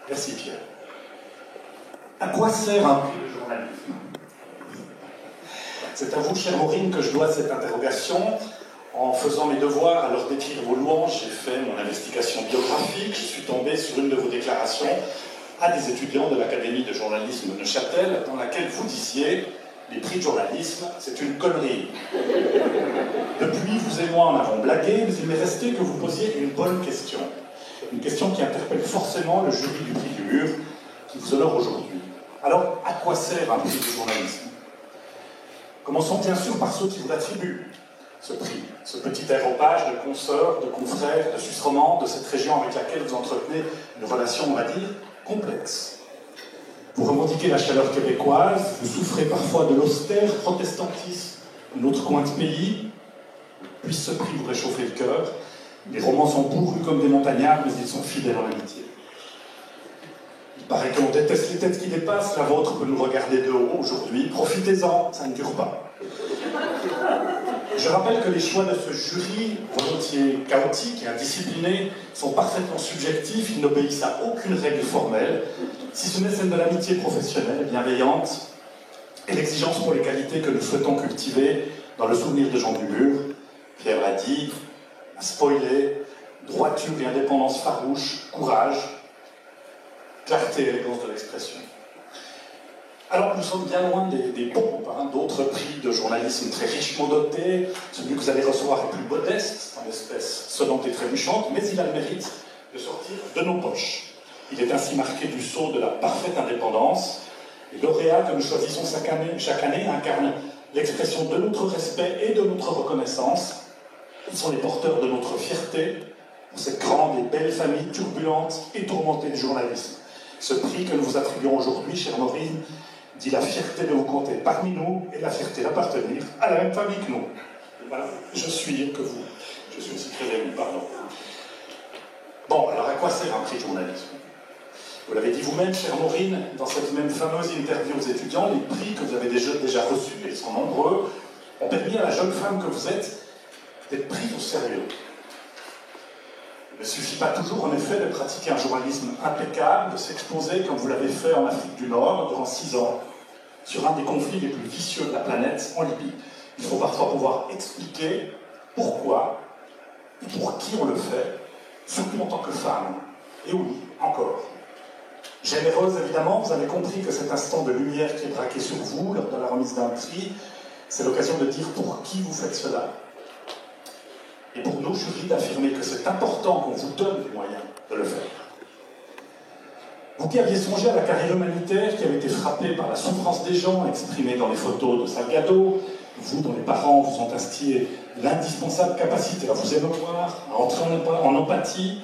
Merci Pierre. À quoi sert un prix de journalisme? C'est à vous, chère Maureen, que je dois cette interrogation. En faisant mes devoirs, à l'heure d'écrire vos louanges, j'ai fait mon investigation biographique. Je suis tombé sur une de vos déclarations à des étudiants de l'Académie de journalisme de Neuchâtel, dans laquelle vous disiez « Les prix de journalisme, c'est une connerie ». Depuis, vous et moi en avons blagué, mais il m'est resté que vous posiez une bonne question. Une question qui interpelle forcément le jury du prix du Mur, qui vous honore aujourd'hui. Alors, à quoi sert un prix de journalisme? Commençons bien sûr par ceux qui vous l'attribuent, ce prix, ce petit aéropage de consoeurs, de confrères, de Suisse romande, de cette région avec laquelle vous entretenez une relation, on va dire, complexe. Vous revendiquez la chaleur québécoise, vous souffrez parfois de l'austère protestantisme de notre coin de pays, puisse ce prix vous réchauffer le cœur. Les romans sont bourrus comme des montagnards, mais ils sont fidèles en amitié. Il paraît qu'on déteste les têtes qui dépassent, la vôtre peut nous regarder de haut aujourd'hui. Profitez-en, ça ne dure pas. Je rappelle que les choix de ce jury, volontiers chaotique et indiscipliné, sont parfaitement subjectifs, ils n'obéissent à aucune règle formelle, si ce n'est celle de l'amitié professionnelle, bienveillante, et l'exigence pour les qualités que nous souhaitons cultiver dans le souvenir de Jean Dumur. Pierre l'a dit, a spoilé, droiture et indépendance farouche, courage, clarté et élégance de l'expression. Alors nous sommes bien loin des pompes, d'autres prix de journalisme très richement dotés. Celui que vous allez recevoir est plus modeste, en espèce sonnante et trébuchante, mais il a le mérite de sortir de nos poches. Il est ainsi marqué du sceau de la parfaite indépendance. Les lauréats que nous choisissons chaque année incarnent l'expression de notre respect et de notre reconnaissance. Ils sont les porteurs de notre fierté pour cette grande et belle famille turbulente et tourmentée du journalisme. Ce prix que nous vous attribuons aujourd'hui, chère Maureen, dit la fierté de vous compter parmi nous et la fierté d'appartenir à la même famille que nous. Et voilà, je suis que vous. Je suis aussi très ému, pardon. Bon, alors à quoi sert un prix de journalisme? Vous l'avez dit vous-même, chère Maureen, dans cette même fameuse interview aux étudiants, les prix que vous avez déjà reçus, et ils sont nombreux, ont permis à la jeune femme que vous êtes d'être prise au sérieux. Il ne suffit pas toujours, en effet, de pratiquer un journalisme impeccable, de s'exposer, comme vous l'avez fait en Afrique du Nord, durant 6 ans, sur un des conflits les plus vicieux de la planète, en Libye. Il faut parfois pouvoir expliquer pourquoi et pour qui on le fait, surtout en tant que femme. Et oui, encore. Généreuse, évidemment, vous avez compris que cet instant de lumière qui est braqué sur vous, lors de la remise d'un prix, c'est l'occasion de dire pour qui vous faites cela. Et pour nous, jury, d'affirmer que c'est important qu'on vous donne les moyens de le faire. Vous qui aviez songé à la carrière humanitaire, qui avait été frappée par la souffrance des gens, exprimée dans les photos de Salgado, vous dont les parents vous ont instillé l'indispensable capacité à vous émouvoir, à entrer en empathie,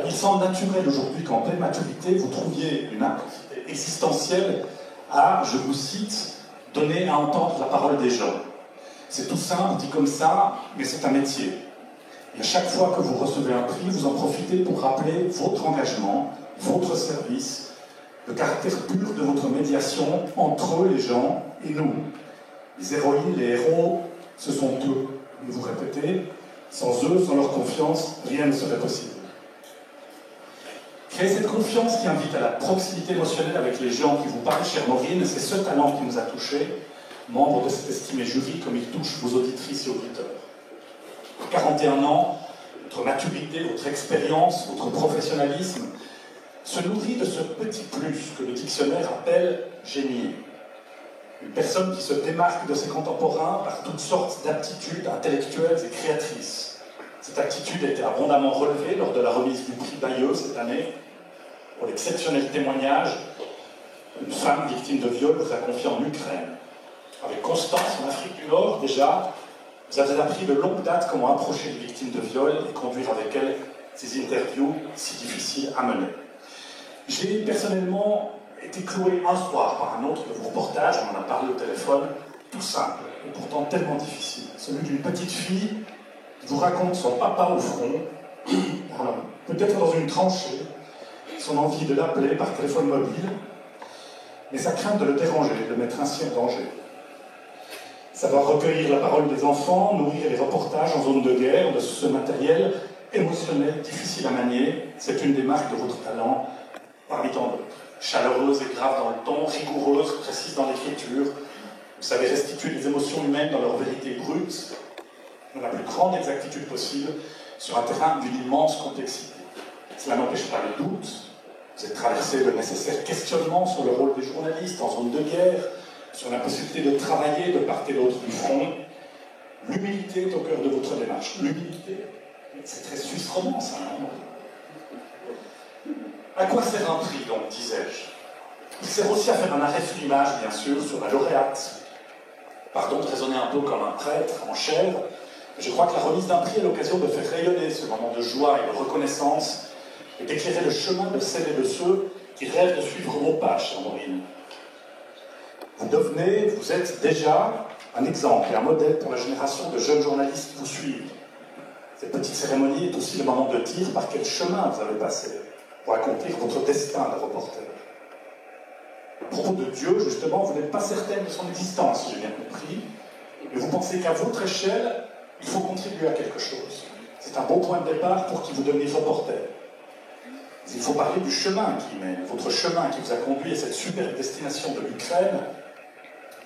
il semble naturel aujourd'hui qu'en pleine maturité, vous trouviez une incapacité existentielle à, je vous cite, donner à entendre la parole des gens. C'est tout simple, dit comme ça, mais c'est un métier. Et à chaque fois que vous recevez un prix, vous en profitez pour rappeler votre engagement, votre service, le caractère pur de votre médiation entre eux, les gens, et nous. Les héroïnes, les héros, ce sont eux. Et vous répétez, sans eux, sans leur confiance, rien ne serait possible. Créer cette confiance qui invite à la proximité émotionnelle avec les gens qui vous parlent, chère Maureen, c'est ce talent qui nous a touchés, membres de cet estimé jury, comme il touche vos auditrices et auditeurs. 41 ans, votre maturité, votre expérience, votre professionnalisme se nourrit de ce petit plus que le dictionnaire appelle génie. Une personne qui se démarque de ses contemporains par toutes sortes d'aptitudes intellectuelles et créatrices. Cette aptitude a été abondamment relevée lors de la remise du prix Bayeux cette année, pour l'exceptionnel témoignage qu'une femme victime de viol vous a confié en Ukraine. Avec Constance, en Afrique du Nord, déjà, vous avez appris de longue date comment approcher les victimes de viol et conduire avec elles ces interviews si difficiles à mener. J'ai personnellement été cloué un soir par un autre de vos reportages, on en a parlé au téléphone, tout simple et pourtant tellement difficile. Celui d'une petite fille qui vous raconte son papa au front, peut-être dans une tranchée, son envie de l'appeler par téléphone mobile, mais sa crainte de le déranger, de le mettre ainsi en danger. Savoir recueillir la parole des enfants, nourrir les reportages en zone de guerre, de ce matériel émotionnel difficile à manier, c'est une des marques de votre talent parmi tant d'autres. Chaleureuse et grave dans le ton, rigoureuse, précise dans l'écriture. Vous savez restituer les émotions humaines dans leur vérité brute, dans la plus grande exactitude possible, sur un terrain d'une immense complexité. Cela n'empêche pas le doute. Vous êtes traversé le nécessaire questionnement sur le rôle des journalistes en zone de guerre, sur la possibilité de travailler de part et d'autre du front. L'humilité est au cœur de votre démarche. L'humilité, c'est très suisse roman, ça, non? À quoi sert un prix, donc, disais-je? Il sert aussi à faire un arrêt sur l'image, bien sûr, sur la lauréate. Pardon de raisonner un peu comme un prêtre en chair, mais je crois que la remise d'un prix est l'occasion de faire rayonner ce moment de joie et de reconnaissance et d'éclairer le chemin de celles et de ceux qui rêvent de suivre vos pas, chère Maureen. Vous êtes déjà un exemple et un modèle pour la génération de jeunes journalistes qui vous suivent. Cette petite cérémonie est aussi le moment de dire par quel chemin vous avez passé pour accomplir votre destin de reporter. À propos de Dieu, justement, vous n'êtes pas certaine de son existence, si j'ai bien compris, mais vous pensez qu'à votre échelle, il faut contribuer à quelque chose. C'est un bon point de départ pour qui vous devenez reporter. Mais il faut parler du chemin qui mène, votre chemin qui vous a conduit à cette superbe destination de l'Ukraine,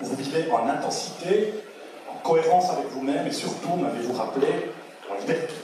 où vous vivez en intensité, en cohérence avec vous-même, et surtout, m'avez-vous rappelé, en liberté.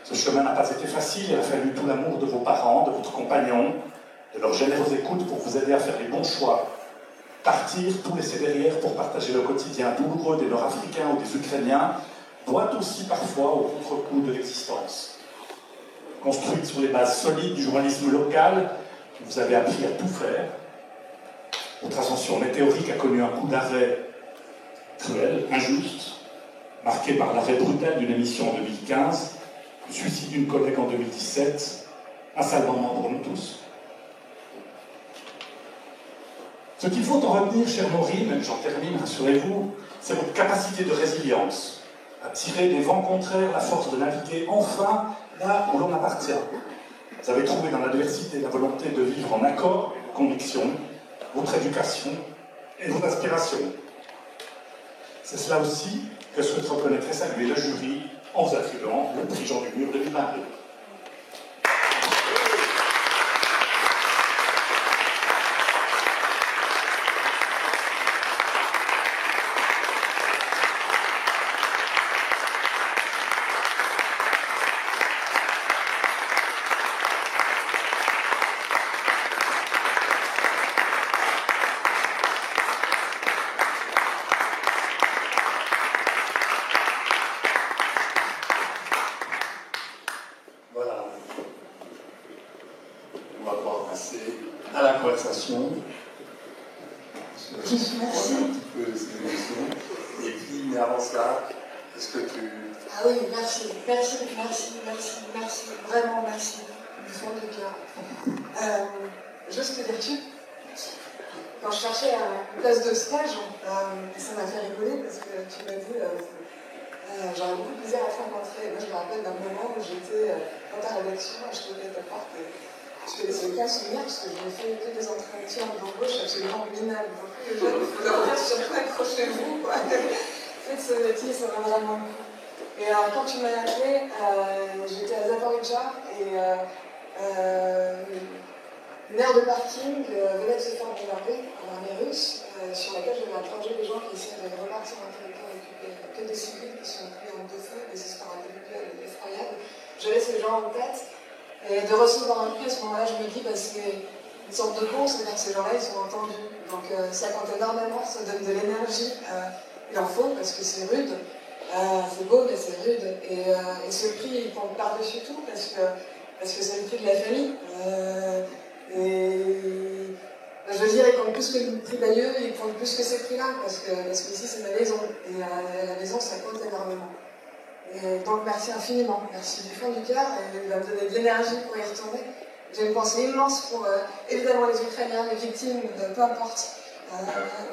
Ce chemin n'a pas été facile, il a fallu tout l'amour de vos parents, de votre compagnon, de leur généreuse écoute pour vous aider à faire les bons choix. Partir, tout laisser derrière pour partager le quotidien douloureux des Nord-Africains ou des Ukrainiens, doit aussi parfois au contre-coup de l'existence. Construite sur les bases solides du journalisme local, vous avez appris à tout faire. Votre ascension météorique a connu un coup d'arrêt cruel, injuste, marqué par l'arrêt brutal d'une émission en 2015, le suicide d'une collègue en 2017, un sale moment pour nous tous. Ce qu'il faut en retenir, chère Maureen, j'en termine, rassurez-vous, c'est votre capacité de résilience, à tirer des vents contraires la force de naviguer enfin là où l'on appartient. Vous avez trouvé dans l'adversité la volonté de vivre en accord avec vos convictions, votre éducation et vos aspirations. C'est cela aussi que souhaite reconnaître et saluer le jury en vous attribuant le prix Jean Dumur 2022. À la conversation. Merci. Un petit peu de ces émotions. Et puis, mais avant ça, est-ce que tu... Ah oui, merci. Vraiment merci. Du fond de cœur. Juste te dire quand je cherchais une place de stage, ça m'a fait rigoler parce que tu m'as dit j'aurais beaucoup de plaisir à te rencontrer. Moi, je me rappelle d'un moment où j'étais dans ta rédaction et je toquais à ta porte. Je te laissais aucun souvenir parce que je n'ai fait que des entretiens d'embauche absolument minables. Donc, les jeunes, il faut leur dire surtout accrochez-vous. Faites ce métier, ça va vraiment le coup. Et quand tu m'as appelé, j'étais à Zaporizhzhia et une aire de parking venait de se faire bombarder par l'armée russe, sur laquelle j'avais interrogé des gens qui essayaient de repartir en territoire occupé, que des civils qui sont pris en deux feux, des histoires individuelles effroyables. J'avais ces gens en tête. Et de recevoir un prix à ce moment-là, je me dis, c'est une sorte de con, c'est-à-dire que ces gens-là, ils sont entendus. Donc ça compte énormément, ça donne de l'énergie. Il en faut, parce que c'est rude. C'est beau, mais c'est rude. Et ce prix, il compte par-dessus tout, parce que c'est le prix de la famille. Je veux dire, il compte plus que le prix Bayeux, il compte plus que ces prix-là, parce que ici, c'est ma maison. Et la maison, ça compte énormément. Et donc merci infiniment, merci du fond du cœur, et il va me donner de l'énergie pour y retourner. J'ai une pensée immense pour évidemment les Ukrainiens, les victimes, peu importe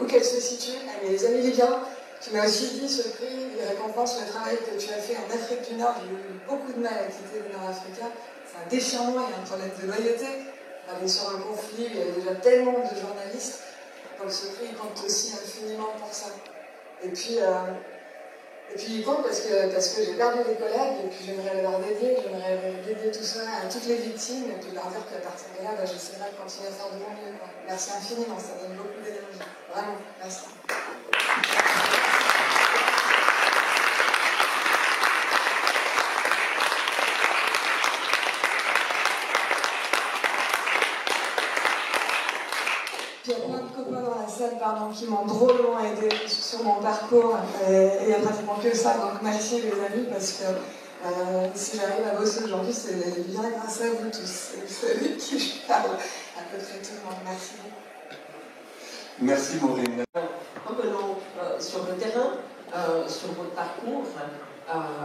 où qu'elles se situent, mes amis libyens. Tu m'as aussi dit ce prix, il récompense le travail que tu as fait en Afrique du Nord. J'ai eu beaucoup de mal à quitter le Nord-Africain, c'est un déchirement, il y a un problème de loyauté. On est sur un conflit, il y a déjà tellement de journalistes, donc ce prix il compte aussi infiniment pour ça. Et puis il compte parce que j'ai perdu des collègues et puis j'aimerais leur dédier expliquer tout ça à toutes les victimes et puis leur dire qu'à partir de là, j'essaierai de continuer à faire de mon mieux. Merci infiniment, ça donne beaucoup d'énergie. Vraiment, merci. Il y a plein de copains dans la salle qui m'ont drôlement aidé sur mon parcours et il n'y a pratiquement que ça, donc merci les amis parce que si j'arrive à bosser aujourd'hui c'est bien grâce à vous tous et vous savez de qui je parle à peu près tout le monde. Merci beaucoup. Merci Maureen. Revenons sur le terrain, sur votre parcours.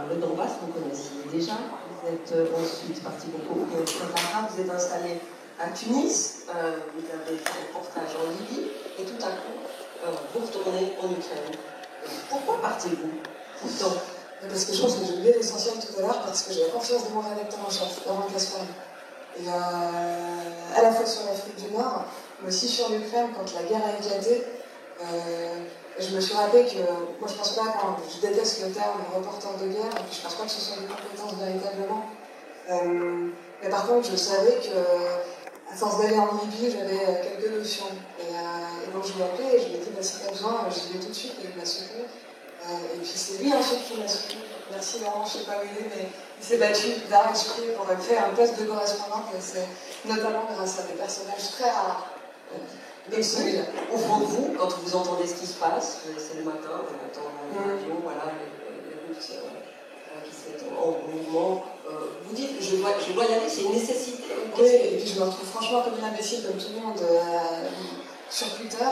Le Donbass, vous connaissiez déjà. Vous êtes ensuite parti beaucoup au Sahara, vous êtes installé à Tunis, vous avez fait un reportage en Libye, et tout à coup, vous retournez en Ukraine. Pourquoi partez-vous pourtant? Parce que je pense que j'ai oublié l'essentiel tout à l'heure, parce que j'ai la confiance de mon rédacteur en chef, Laurent Kasparov. Et à la fois sur l'Afrique du Nord, mais aussi sur l'Ukraine, quand la guerre a éclaté, je me suis rappelé que, moi je pense pas, je déteste le terme reporter de guerre, et puis je pense pas que ce soit des compétences véritablement. Mais par contre, je savais que, à force d'aller en Libye, j'avais quelques notions. Et donc je l'ai appelé et je lui ai dit, si t'as besoin, j'y vais tout de suite, et il m'a soutenu. Et puis c'est lui ensuite qui m'a soutenu. Merci Laurent, je sais pas où il est, mais il s'est battu d'arrache-pied pour faire un poste de correspondante, et c'est notamment grâce à des personnages très rares. Mais celui-là, au fond de vous, quand vous entendez ce qui se passe, c'est le matin, on entend l'avion, voilà, les routes qui se mettent en mouvement. Vous dites, je dois y aller, c'est une nécessité. Oui, et puis je me retrouve franchement comme une imbécile, comme tout le monde, sur Twitter,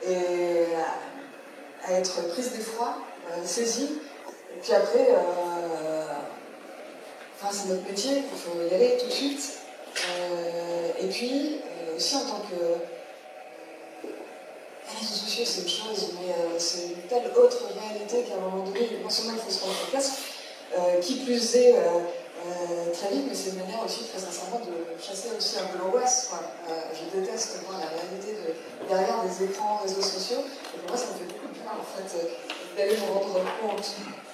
et à être prise d'effroi, saisie. Et puis après, c'est notre métier, il faut y aller tout de suite. Et puis, aussi en tant que... Les réseaux sociaux, c'est une chose, mais c'est une telle autre réalité qu'à un moment donné, non seulement il faut se rendre sur place, qui plus est très vite, mais c'est une manière aussi très sincèrement de chasser aussi un peu l'angoisse. Je déteste voir la réalité derrière des écrans réseaux sociaux, et pour moi ça me fait beaucoup de bien en fait d'aller me rendre compte,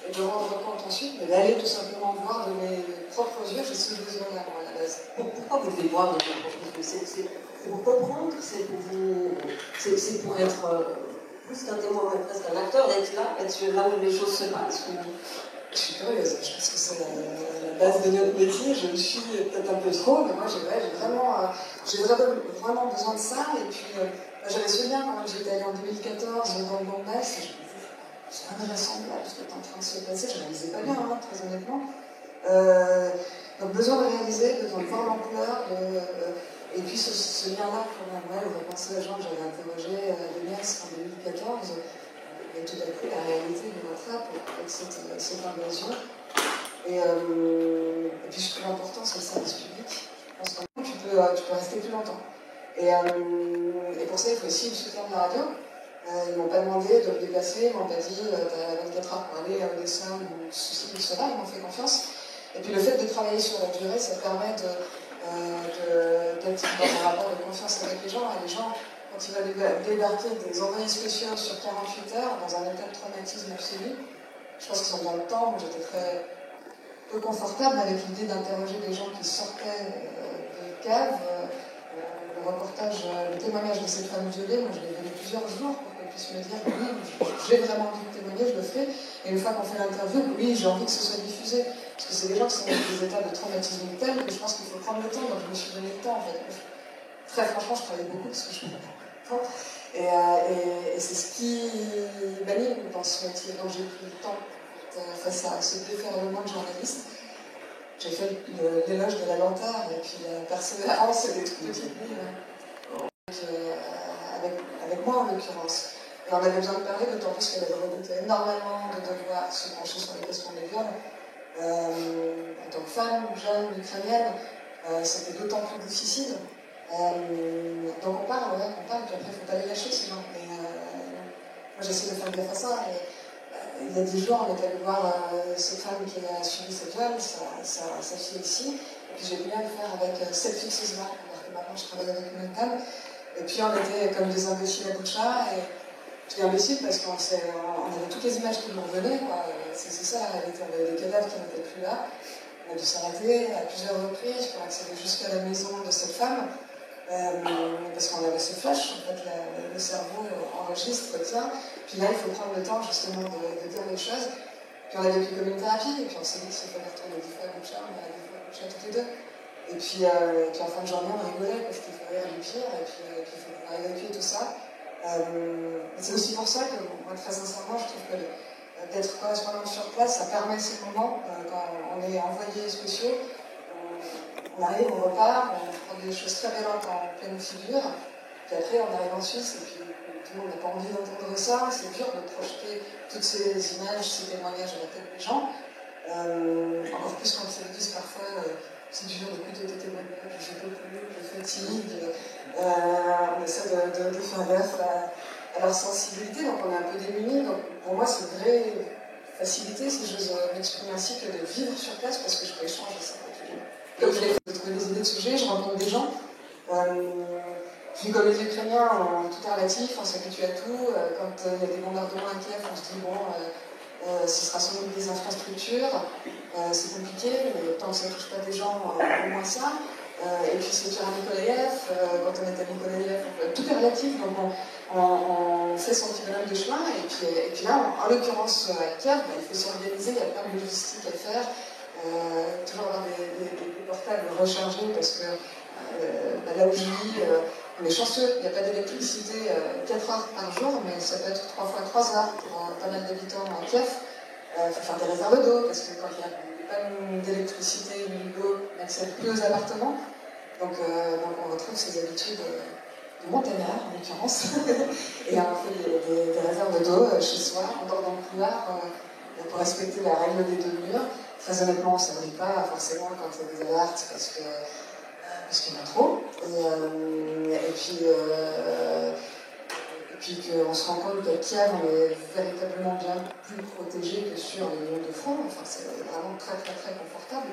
et de me rendre compte ensuite, mais d'aller tout simplement voir de mes propres yeux, j'ai ce besoin-là à la base. Pourquoi vous devez voir de vos propres yeux? C'est pour comprendre, c'est pour vous, c'est pour être plus qu'un témoin, mais presque un acteur, d'être là où les choses se passent. Je suis curieuse, je pense que c'est la base de notre métier, je le suis peut-être un peu trop, mais moi j'ai vraiment besoin de ça. Et puis j'avais ce lien quand j'étais allée en 2014 dans le Donbass, et je me disais, c'est invraisemblable ce qui est en train de se passer, je ne réalisais pas bien, très honnêtement. Donc besoin de réaliser, besoin de voir l'ampleur, et puis ce lien-là, quand même, on va penser aux gens que j'avais interrogés à Donetsk en 2014. Et tout à coup, la réalité nous rattrape avec cette invasion. Et puis, je trouve important, c'est le service public. Je pense que tu peux rester plus longtemps. Et pour ça, il faut aussi le soutien de la radio. Ils ne m'ont pas demandé de me déplacer, ils ne m'ont pas dit t'as 24 heures pour aller à Odessa ou ceci ou cela, ils m'ont fait confiance. Et puis, le fait de travailler sur la durée, ça permet d'être dans un rapport de confiance avec les gens. Et les gens, quand il va débarquer des envoyés spéciaux sur 48 heures dans un état de traumatisme absolu, je pense qu'ils ont besoin de temps. Moi, j'étais très peu confortable avec l'idée d'interroger des gens qui sortaient de cave. Le reportage, le témoignage de cette femme violée, moi je l'ai donné plusieurs jours pour qu'elle puisse me dire oui, j'ai vraiment envie de témoigner, je le fais. Et une fois qu'on fait l'interview, oui, j'ai envie que ce soit diffusé. Parce que c'est des gens qui sont dans des états de traumatisme tels que je pense qu'il faut prendre le temps. Donc je me suis donné le temps en fait. Très franchement, je travaillais beaucoup parce que je n'avais pas le temps. Et c'est ce qui m'anime dans ce métier. Donc j'ai pris le temps face à ce déferlement de journalistes. J'ai fait l'éloge de la lenteur et puis la persévérance et des toutes petites nuits avec moi en l'occurrence. Et on avait besoin de parler, d'autant plus qu'elle avait redouté énormément de devoir se pencher sur les questions des viols. En tant que femme, jeune, ukrainienne, c'était d'autant plus difficile. Donc on parle, puis après il ne faut pas les lâcher sinon. Moi j'essaie de faire gaffe à ça. Il y a 10 jours, on est allé voir cette femme qui a subi cette viol, sa fille ici, et puis j'ai pu bien le faire avec cette fixeuse-là, alors que maintenant je travaille avec une dame. Et puis on était comme des imbéciles à bout de chat, et je dis imbéciles parce qu'on avait toutes les images qui nous revenaient, quoi. C'est ça, on avait des cadavres qui n'étaient plus là. On a dû s'arrêter à plusieurs reprises pour accéder jusqu'à la maison de cette femme, parce qu'on avait ces flashs, en fait, le cerveau enregistre ça. Puis là, il faut prendre le temps justement de dire les choses. Puis on a vécu comme une thérapie, et puis on s'est dit qu'il fallait retourner 10 fois à Goucha, on allait 10 fois à Goucha toutes les deux. Et puis en fin de journée, on rigolait parce qu'il fallait aller pire, et puis il faut pouvoir évacuer tout ça. C'est aussi pour ça que, moi, très sincèrement, je trouve que d'être correspondant sur place, ça permet ces moments, quand on est envoyé spéciaux, on arrive, on repart, on prend des choses très violentes en pleine figure, puis après on arrive en Suisse, et puis tout le monde n'a pas envie d'entendre ça, c'est dur de projeter toutes ces images, ces témoignages à la tête des gens, encore plus quand ils disent parfois c'est dur d'écouter des témoignages, je peux plus, je fatigue, on essaie de faire gaffe à leur sensibilité, donc on est un peu démunis. Donc pour moi, c'est une vraie facilité si j'ose m'exprimer ainsi que de vivre sur place parce que je peux échanger ça avec les gens. Donc je vais trouver des idées de sujets, je rencontre des gens. Puis comme les Ukrainiens, tout est relatif, on s'habitue à tout. Quand il y a des bombardements à Kiev, on se dit bon, ce sera sans doute des infrastructures, c'est compliqué, mais tant que ça ne touche pas des gens, au moins ça. Et puis c'est sur Nikolaïev, quand on est à Nikolaïev, tout est relatif, donc on fait son petit bonhomme de chemin, et puis là, en l'occurrence à Kiev, il faut s'organiser, il y a plein de logistique à faire, toujours avoir des portables rechargés, parce que là où je vis, on est chanceux, il n'y a pas d'électricité 4 heures par jour, mais ça peut être 3 fois 3 heures pour pas mal d'habitants à Kiev. Il faut faire des réserves d'eau, parce que quand il y a des pannes d'électricité, l'eau n'accède plus aux appartements. Donc on retrouve ces habitudes de montagnard, en l'occurrence. Et on fait des réserves d'eau chez soi, on dort dans le couloir pour respecter la règle des 2 murs. Très honnêtement, ça ne brille pas forcément quand il y a des alertes, parce qu'il y en a trop. Et puis qu'on se rend compte qu'à Kiev, on est véritablement bien plus protégé que sur les lignes de front. Enfin, c'est vraiment très très très confortable.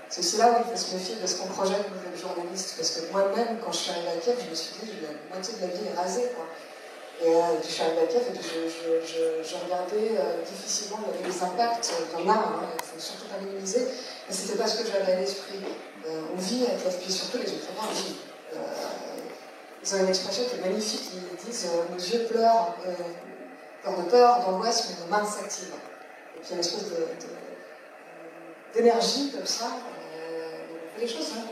C'est aussi là où il faut se méfier de ce qu'on projette nous les journalistes, parce que moi-même, quand je suis arrivée à Kiev, je me suis dit la moitié de la ville est rasée, quoi. Et puis je suis arrivée à Kiev et puis je regardais difficilement les impacts. Il y en a, il ne faut surtout pas minimiser, mais c'était pas ce que j'avais à l'esprit. On vit à Kiev, puis surtout les Ukrainiens vivent. Ils ont une expression qui est magnifique, ils disent nos yeux pleurent, pleurent de peur, d'angoisse, mais nos mains s'activent. Et puis il y a une espèce d'énergie comme ça, on fait les choses, hein.